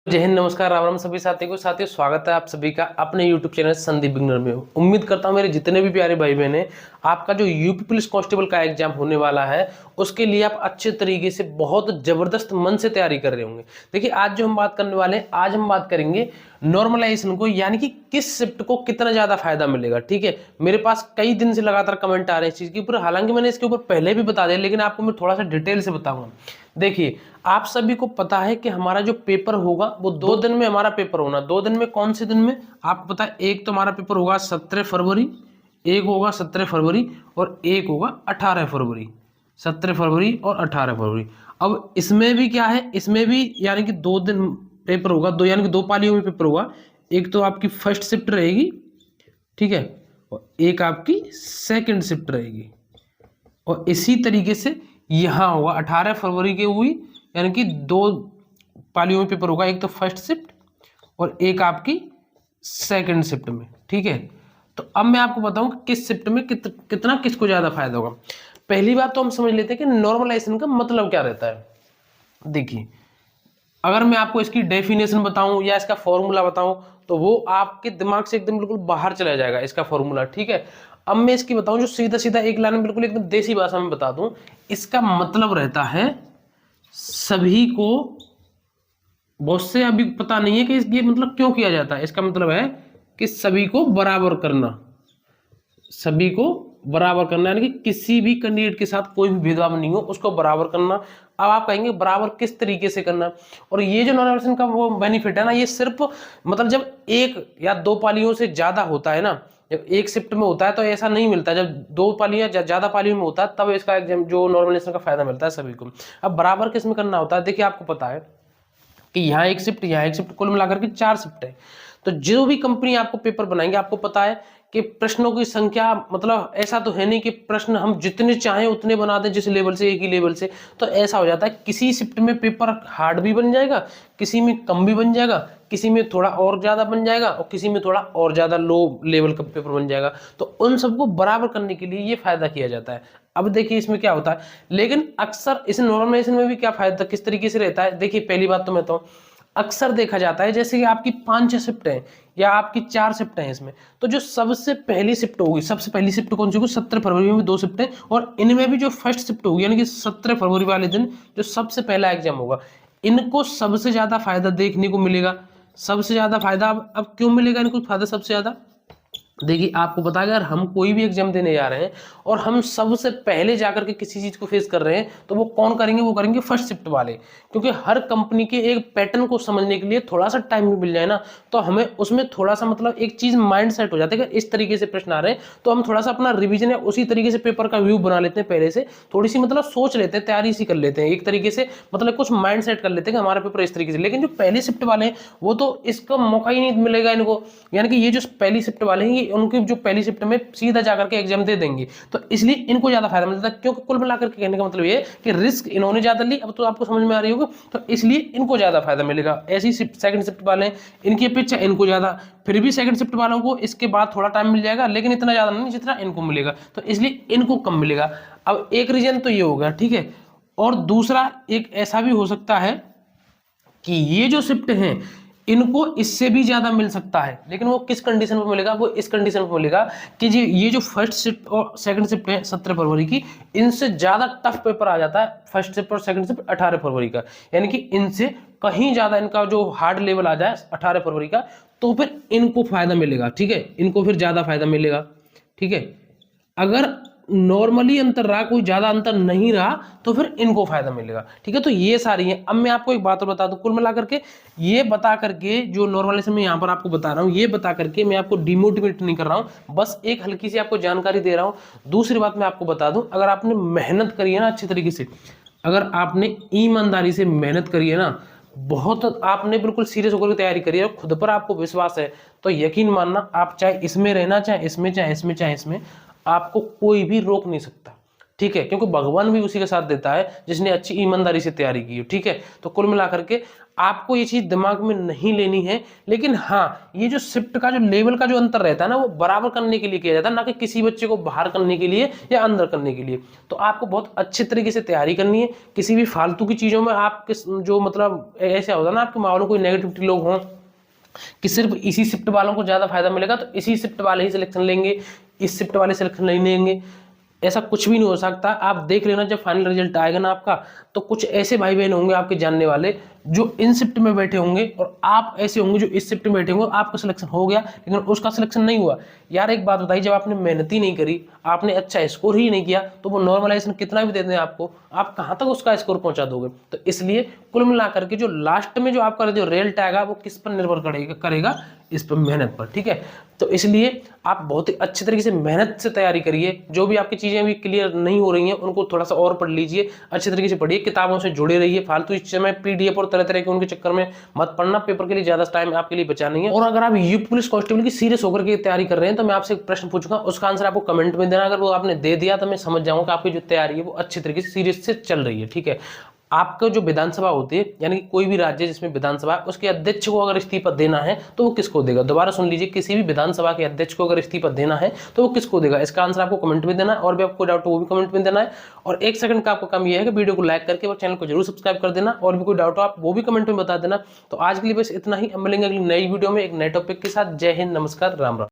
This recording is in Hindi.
जय हिंद, नमस्कार, राम राम सभी साथियों स्वागत है आप सभी का अपने YouTube चैनल संदीप बिगनर में। उम्मीद करता हूं मेरे जितने भी प्यारे भाई बहन हैं, आपका जो यूपी पुलिस कांस्टेबल का एग्जाम होने वाला है उसके लिए आप अच्छे तरीके से बहुत जबरदस्त मन से तैयारी कर रहे होंगे। देखिए, आज जो हम बात करने वाले हैं, आज हम बात करेंगे नॉर्मलाइजेशन को, यानी कि किस शिफ्ट को कितना ज्यादा फायदा मिलेगा। ठीक है, मेरे पास कई दिन से लगातार कमेंट आ रहे हैं इस चीज के ऊपर, हालांकि मैंने इसके ऊपर पहले भी बता दिया, लेकिन आपको मैं थोड़ा सा डिटेल से बताऊंगा। देखिए, आप सभी को पता है कि हमारा जो पेपर होगा वो 2 दिन में हमारा पेपर होना। 2 दिन में, कौन से दिन में आपको पता है? एक तो हमारा पेपर होगा 17 फरवरी, एक होगा 17 फरवरी और एक होगा 18 फरवरी। 17 फरवरी और 18 फरवरी। अब इसमें भी क्या है, इसमें भी यानी कि 2 दिन पेपर होगा, दो यानी कि 2 पालियों में पेपर होगा। एक तो आपकी फर्स्ट शिफ्ट रहेगी, ठीक है, और एक आपकी सेकंड शिफ्ट रहेगी। और इसी तरीके से यहाँ होगा 18 फरवरी के हुई, यानी कि 2 पालियों में पेपर होगा, एक तो फर्स्ट शिफ्ट और एक आपकी सेकंड शिफ्ट में। ठीक है, तो अब मैं आपको बताऊं कि किस शिफ्ट में कितना किसको ज्यादा फायदा होगा। पहली बात तो हम समझ लेते हैं कि नॉर्मलाइजेशन का मतलब क्या रहता है। देखिए, अगर मैं आपको इसकी डेफिनेशन बताऊं या इसका फॉर्मूला बताऊं तो वो आपके दिमाग से एकदम बिल्कुल बाहर चला जाएगा, इसका फॉर्मूला। ठीक है, अब मैं इसकी बताऊं जो सीधा सीधा एक लाइन में बिल्कुल एकदम देसी भाषा में बता दूं। इसका मतलब रहता है सभी को, बहुत से अभी पता नहीं है कि ये मतलब क्यों किया जाता है। इसका मतलब है कि सभी को बराबर करना, सभी को बराबर करना, यानी कि किसी भी कैंडिडेट के साथ कोई भी भेदभाव नहीं हो, उसको बराबर करना। अब आप कहेंगे बराबर किस तरीके से करना, और ये जो नॉर्मलाइजेशन का वो बेनिफिट है ना, ये सिर्फ मतलब जब 1 या 2 पालियों से ज्यादा होता है ना, जब एक शिफ्ट में होता है तो ऐसा नहीं मिलता। जब 2 पालियां ज्यादा पालियों में होता है तब इसका एग्जाम जो नॉर्मलाइजेशन का फायदा मिलता है सभी को। अब बराबर किस में करना होता है? देखिए, आपको पता है कि यहाँ एक शिफ्ट, यहाँ एक शिफ्ट, कुल मिलाकर के 4 शिफ्ट है। तो जो भी कंपनी आपको पेपर बनाएंगे, आपको पता है कि प्रश्नों की संख्या, मतलब ऐसा तो है नहीं कि प्रश्न हम जितने चाहें उतने बना दें, जिस लेवल से, एक ही लेवल से। तो ऐसा हो जाता है, किसी शिफ्ट में पेपर हार्ड भी बन जाएगा, किसी में कम भी बन जाएगा, किसी में थोड़ा और ज्यादा बन जाएगा और किसी में थोड़ा और ज्यादा लो लेवल का पेपर बन जाएगा। तो उन सबको बराबर करने के लिए ये फायदा किया जाता है। अब देखिए इसमें क्या होता है, लेकिन अक्सर इस नॉर्मलाइजेशन में भी क्या फायदा किस तरीके से रहता है। देखिए, पहली बात तो मैं तो अक्सर देखा जाता है, जैसे कि आपकी 5 शिफ्ट है या आपकी 4 शिफ्ट है इसमें, तो जो सबसे पहली शिफ्ट होगी, सबसे पहली शिफ्ट कौन सी होगी? 17 फरवरी में भी 2 शिफ्ट है, और इनमें भी जो फर्स्ट शिफ्ट होगी, यानी कि 17 फरवरी वाले दिन जो सबसे पहला एग्जाम होगा, इनको सबसे ज्यादा फायदा देखने को मिलेगा। सबसे ज्यादा फायदा अब क्यों मिलेगा इनको फायदा सबसे ज्यादा? देखिए, आपको पता है, अगर हम कोई भी एग्जाम देने जा रहे हैं और हम सबसे पहले जाकर के किसी चीज को फेस कर रहे हैं, तो वो कौन करेंगे? वो करेंगे फर्स्ट शिफ्ट वाले। क्योंकि हर कंपनी के एक पैटर्न को समझने के लिए थोड़ा सा टाइम भी मिल जाए ना, तो हमें उसमें थोड़ा सा मतलब एक चीज माइंड सेट हो जाता है कि इस तरीके से प्रश्न आ रहे हैं, तो हम थोड़ा सा अपना रिविजन है उसी तरीके से पेपर का व्यू बना लेते हैं पहले से, थोड़ी सी मतलब सोच लेते हैं, तैयारी सी कर लेते हैं, एक तरीके से मतलब कुछ माइंड सेट कर लेते हैं कि हमारा पेपर इस तरीके से। लेकिन जो पहले शिफ्ट वाले हैं वो तो इसका मौका ही नहीं मिलेगा इनको, यानी कि ये जो पहली शिफ्ट वाले हैं, ये उनकी जो पहली शिफ्ट में सीधा जाकर के एग्जाम दे देंगे, तो इसलिए इनको ज्यादा फायदा मिलता है। क्योंकि कुल मिलाकर के कहने का मतलब ये कि रिस्क इन्होंने ज्यादा ली, अब तो आपको समझ में आ रही होगी, तो इसलिए इनको ज्यादा फायदा मिलेगा। ऐसी शिफ्ट सेकंड शिफ्ट वाले हैं, इनकी अपेक्षा इनको ज्यादा, फिर भी सेकंड शिफ्ट वालों को इसके बाद थोड़ा टाइम मिल जाएगा, लेकिन इतना ज्यादा नहीं जितना इनको मिलेगा, तो इसलिए इनको कम मिलेगा। अब एक रीजन तो ये होगा, ठीक है, और दूसरा एक ऐसा भी हो सकता है कि ये जो शिफ्ट हैं इनको इससे भी ज्यादा मिल सकता है, लेकिन वो किस कंडीशन पर मिलेगा? वो इस कंडीशन पर मिलेगा कि ये जो फर्स्ट शिफ्ट और सेकंड शिफ्ट है 17 फरवरी की, इनसे ज्यादा टफ पेपर आ जाता है फर्स्ट शिफ्ट और सेकंड शिफ्ट 18 फरवरी का, यानी कि इनसे कहीं ज्यादा इनका जो हार्ड लेवल आ जाए 18 फरवरी का, तो फिर इनको फायदा मिलेगा। ठीक है, इनको फिर ज्यादा फायदा मिलेगा। ठीक है, अगर नॉर्मली अंतर रहा, कोई ज्यादा अंतर नहीं रहा, तो फिर इनको फायदा मिलेगा। ठीक है, तो ये सारी है। अब मैं आपको एक बात और बता दूं, कुल मिलाकर के ये बता करके जो नॉर्मलाइजेशन में यहाँ पर आपको बता रहा हूँ, ये बता करके मैं आपको डिमोटिवेट नहीं कर रहा हूँ, बस एक हल्की सी आपको जानकारी दे रहा हूँ। दूसरी बात मैं आपको बता दूं, अगर आपने मेहनत करी है ना अच्छी तरीके से, अगर आपने ईमानदारी से मेहनत करी है ना, बहुत आपने बिल्कुल सीरियस होकर तैयारी करी है, खुद पर आपको विश्वास है, तो यकीन मानना, आप चाहे इसमें रहना, चाहे इसमें, चाहे इसमें, चाहे इसमें, आपको कोई भी रोक नहीं सकता। ठीक है, क्योंकि भगवान भी उसी का साथ देता है जिसने अच्छी ईमानदारी से तैयारी की है। ठीक है, तो कुल मिलाकर के आपको ये चीज दिमाग में नहीं लेनी है। लेकिन हाँ, ये जो शिफ्ट का जो लेवल का जो अंतर रहता है ना, वो बराबर करने के लिए किया जाता है, ना कि किसी बच्चे को बाहर करने के लिए या अंदर करने के लिए। तो आपको बहुत अच्छे तरीके से तैयारी करनी है। किसी भी फालतू की चीजों में आप जो मतलब ऐसा होता है ना, आपके माहौल में कोई नेगेटिविटी लोग हों कि सिर्फ इसी शिफ्ट वालों को ज्यादा फायदा मिलेगा तो इसी शिफ्ट वाले ही सिलेक्शन लेंगे, इस शिफ्ट वाले सिलेक्शन नहीं लेंगे, ऐसा कुछ भी नहीं हो सकता। आप देख लेना जब फाइनल रिजल्ट आएगा ना आपका, तो कुछ ऐसे भाई बहन होंगे आपके जानने वाले जो इन शिफ्ट में बैठे होंगे, और आप ऐसे होंगे जो इस शिफ्ट में बैठे होंगे, आपका सिलेक्शन हो गया लेकिन उसका सिलेक्शन नहीं हुआ। यार एक बात बताइए, जब आपने मेहनत ही नहीं करी, आपने अच्छा स्कोर ही नहीं किया, तो वो नॉर्मलाइजेशन कितना भी दे दें आपको, आप कहाँ तक उसका स्कोर पहुंचा दोगे। तो इसलिए कुल मिलाकर के जो लास्ट में जो आपका जो रिजल्ट आएगा वो किस पर निर्भर करेगा, इस पर, मेहनत पर। ठीक है, तो इसलिए आप बहुत ही अच्छे तरीके से मेहनत से तैयारी करिए। जो भी आपकी चीजें अभी क्लियर नहीं हो रही हैं उनको थोड़ा सा और पढ़ लीजिए, अच्छे तरीके से पढ़िए, किताबों से जुड़े रहिए। फालतू इस समय पीडीएफ और तरह तरह के उनके चक्कर में मत पढ़ना, पेपर के लिए ज्यादा टाइम आपके लिए बचा नहीं है। और अगर आप यूपी पुलिस कांस्टेबल की सीरियस होकर के तैयारी कर रहे हैं तो मैं आपसे एक प्रश्न पूछूंगा, उसका आंसर आपको कमेंट में देना। अगर वो आपने दे दिया तो मैं समझ जाऊंगा कि आपकी जो तैयारी है वो अच्छे तरीके से सीरियस से चल रही है। ठीक है, आपका जो विधानसभा होती है, यानी कि कोई भी राज्य जिसमें विधानसभा, उसके अध्यक्ष को अगर इस्तीफा देना है तो वो किसको देगा? दोबारा सुन लीजिए, किसी भी विधानसभा के अध्यक्ष को अगर इस्तीफा देना है तो वो किसको देगा? इसका आंसर आपको कमेंट में देना है, और भी आपको डाउट हो वो भी कमेंट में देना है। और 1 सेकंड का आपको काम यह है कि वीडियो को लाइक करके और चैनल को जरूर सब्सक्राइब कर देना, और भी कोई डाउट हो आप वो भी कमेंट में बता देना। तो आज के लिए बस इतना ही, हम मिलेंगे अगली नई वीडियो में एक नए टॉपिक के साथ। जय हिंद, नमस्कार, राम राम।